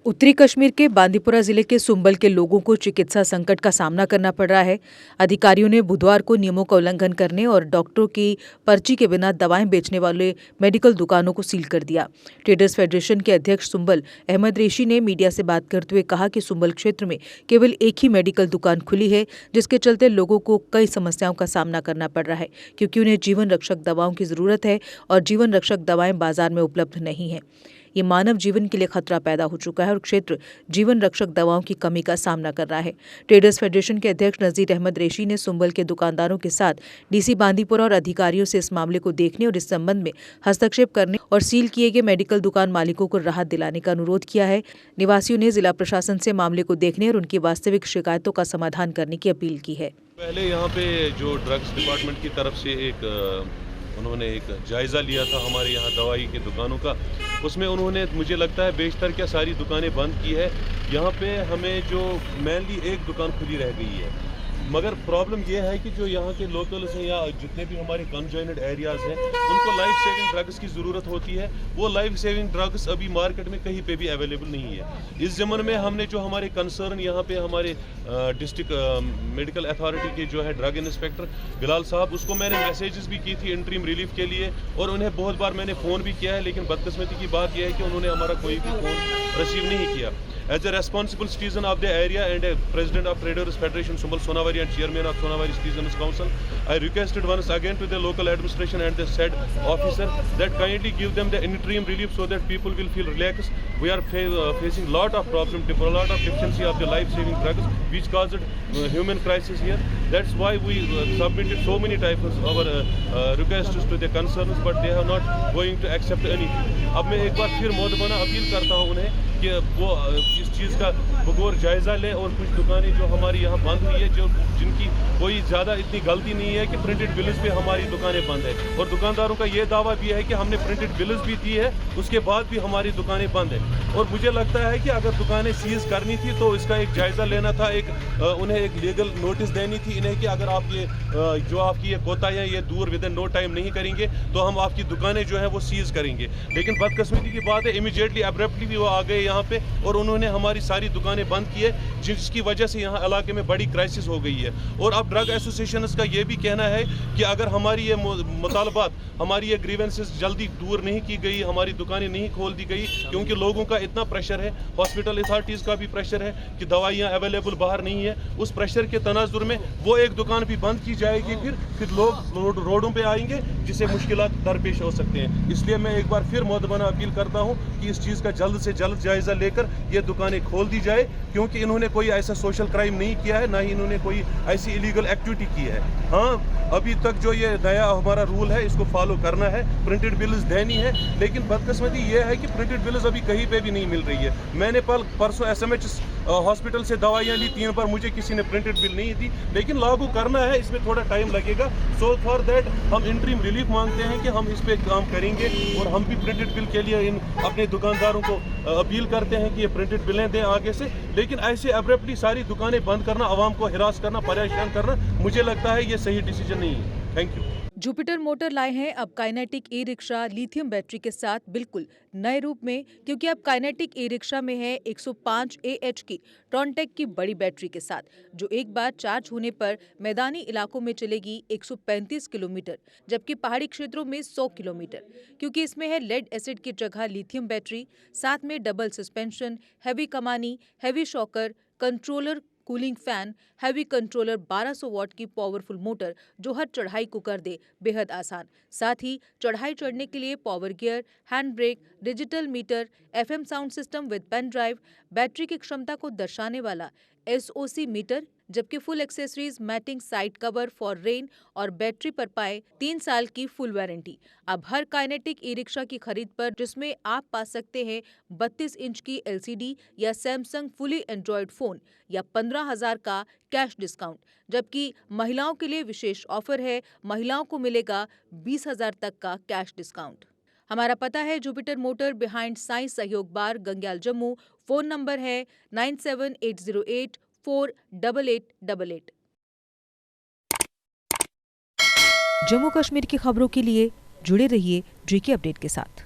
उत्तरी कश्मीर के बांदीपुरा जिले के सुंबल के लोगों को चिकित्सा संकट का सामना करना पड़ रहा है। अधिकारियों ने बुधवार को नियमों का उल्लंघन करने और डॉक्टरों की पर्ची के बिना दवाएं बेचने वाले मेडिकल दुकानों को सील कर दिया। ट्रेडर्स फेडरेशन के अध्यक्ष सुंबल अहमद रेशी ने मीडिया से बात करते हुए कहा कि सुंबल क्षेत्र में केवल एक ही मेडिकल दुकान खुली है, जिसके चलते लोगों को कई समस्याओं का सामना करना पड़ रहा है, क्योंकि उन्हें जीवन रक्षक दवाओं की जरूरत है और जीवन रक्षक दवाएं बाजार में उपलब्ध नहीं है। ये मानव जीवन के लिए खतरा पैदा हो चुका है और क्षेत्र जीवन रक्षक दवाओं की कमी का सामना कर रहा है। ट्रेडर्स फेडरेशन के अध्यक्ष नजीर अहमद रेशी ने सुंबल के दुकानदारों के साथ डीसी बांदीपुरा और अधिकारियों से इस मामले को देखने और इस संबंध में हस्तक्षेप करने और सील किए गए मेडिकल दुकान मालिकों को राहत दिलाने का अनुरोध किया है। निवासियों ने जिला प्रशासन से मामले को देखने और उनकी वास्तविक शिकायतों का समाधान करने की अपील की है। पहले यहाँ पे जो ड्रग्स डिपार्टमेंट की तरफ से उन्होंने एक जायज़ा लिया था हमारे यहाँ दवाई की दुकानों का। उसमें उन्होंने, मुझे लगता है, बेशतर क्या सारी दुकानें बंद की है। यहाँ पे हमें जो मेनली एक दुकान खुली रह गई है, मगर प्रॉब्लम ये है कि जो यहाँ के लोकल्स हैं या जितने भी हमारे कंजॉइनेड एरियाज़ हैं, उनको लाइफ सेविंग ड्रग्स की ज़रूरत होती है। वो लाइफ सेविंग ड्रग्स अभी मार्केट में कहीं पे भी अवेलेबल नहीं है। इस ज़माने में हमने जो हमारे कंसर्न यहाँ पे हमारे डिस्ट्रिक्ट मेडिकल अथॉरिटी के जो है ड्रग इंस्पेक्टर बिलाल साहब, उसको मैंने मैसेजेस भी की थी इंटरिम रिलीफ के लिए, और उन्हें बहुत बार मैंने फ़ोन भी किया है, लेकिन बदकिस्मती की बात यह है कि उन्होंने हमारा कोई भी फ़ोन रिसीव नहीं किया। As a responsible citizen of the area and a president of Traders Federation Sumbal Sonavari and chairman of Sonavari Citizens Council, I requested once again to the local administration and the said officer that kindly give them the interim relief so that people will feel relaxed. We are facing lot of problems, a lot of deficiency of the life-saving drugs, which caused human crisis here. That's why we submitted so many types of our requests to the concerns, but they are not going to accept anything. अब मैं एक बार फिर मोदबाना appeal करता हूँ उन्हें कि वो इस चीज़ का बगौर जायज़ा लें, और कुछ दुकानें जो हमारी यहाँ बंद हुई है, जो जिनकी कोई ज़्यादा इतनी गलती नहीं है कि प्रिंटेड बिल्स पे हमारी दुकानें बंद है, और दुकानदारों का ये दावा भी है कि हमने प्रिंटेड बिल्स भी दी है, उसके बाद भी हमारी दुकानें बंद है। और मुझे लगता है कि अगर दुकानें सीज करनी थी तो इसका एक जायज़ा लेना था, उन्हें एक लीगल नोटिस देनी थी इन्हें कि अगर आप ये जो आपकी ये कोताहियाँ ये दूर विद इन नो टाइम नहीं करेंगे तो हम आपकी दुकानें जो है वो सीज करेंगे। लेकिन बदकिस्मती की बात है, इमीडिएटली अब्रप्टली भी वो आ गए यहाँ पे और उन्होंने हमारी सारी दुकानें बंद की है, जिसकी वजह से यहाँ इलाके में बड़ी क्राइसिस हो गई है। और अब ड्रग एसोसिएशन का ये भी कहना है कि अगर हमारी ये मुतालबात, हमारी ये ग्रीवेंसेस जल्दी दूर नहीं की गई, हमारी दुकानें नहीं खोल दी गई, क्योंकि लोगों का इतना प्रेशर है, हॉस्पिटल अथॉरिटीज़ का भी प्रेशर है कि दवाइयाँ अवेलेबल बाहर नहीं है, उस प्रेशर के तनाजुर में वो एक दुकान भी बंद की जाएगी, फिर लोग रोडों पे आएंगे, जिससे मुश्किलात दरपेश हो सकते हैं। इसलिए मैं एक बार फिर मोदबाना अपील करता हूँ कि इस चीज़ का जल्द से जल्द जायज़ा लेकर ये दुकानें खोल दी जाए, क्योंकि इन्होंने कोई ऐसा सोशल क्राइम नहीं किया है, ना ही इन्होंने कोई ऐसी इलीगल एक्टिविटी की है। हाँ, अभी तक जो ये नया हमारा रूल है इसको फॉलो करना है, प्रिंटेड बिल्स देनी है, लेकिन बदकिस्मती ये है कि प्रिंटेड बिल्स अभी कहीं पे भी नहीं मिल रही है। मैंने परसों एसएमएच हॉस्पिटल से दवाइयाँ ली, 3 बार मुझे किसी ने प्रिंटेड बिल नहीं दी, लेकिन लागू करना है, इसमें थोड़ा टाइम लगेगा। सो फॉर दैट हम इंटरिम रिलीफ मांगते हैं कि हम इस पे काम करेंगे, और हम भी प्रिंटेड बिल के लिए इन अपने दुकानदारों को अपील करते हैं कि ये प्रिंटेड बिलें दें आगे से। लेकिन ऐसे अब्रप्टली सारी दुकानें बंद करना, आवाम को हिरास करना, परेशान करना, मुझे लगता है ये सही डिसीजन नहीं है। Thank you. जुपिटर मोटर लाए हैं अब kinetic e rickshaw lithium battery के साथ बिल्कुल नए रूप में, क्योंकि अब काइनेटिक ई रिक्शा में है 105 AH की ट्रॉनटेक की बड़ी बैटरी के साथ, जो एक बार चार्ज होने पर मैदानी इलाकों में चलेगी 135 किलोमीटर, जबकि पहाड़ी क्षेत्रों में 100 किलोमीटर। क्योंकि इसमें है लेड एसिड की जगह लिथियम बैटरी, साथ में डबल सस्पेंशन, हैवी कमानी, heavy shocker, controller, cooling fan, heavy controller, 1200 what की पावरफुल मोटर जो हर चढ़ाई को कर दे बेहद आसान। साथ ही चढ़ाई चढ़ने के लिए power gear, hand brake, digital meter, FM sound system with pen drive, battery की क्षमता को दर्शाने वाला SOC मीटर, जबकि full accessories, matting, side cover for rain और बैटरी पर पाए 3 साल की फुल वारंटी। अब हर काइनेटिक ई रिक्शा की खरीद पर, जिसमें आप पा सकते हैं 32 इंच की LCD या सैमसंग फुली एंड्रॉयड फोन, या 15,000 का कैश डिस्काउंट। जबकि महिलाओं के लिए विशेष ऑफर है, महिलाओं को मिलेगा 20,000 तक का कैश डिस्काउंट। हमारा पता है जुपिटर मोटर, बिहाइंड साई सहयोग बार, गंग्याल, जम्मू। फोन नंबर है 9780848888। जम्मू कश्मीर की खबरों के लिए जुड़े रहिए GK अपडेट के साथ।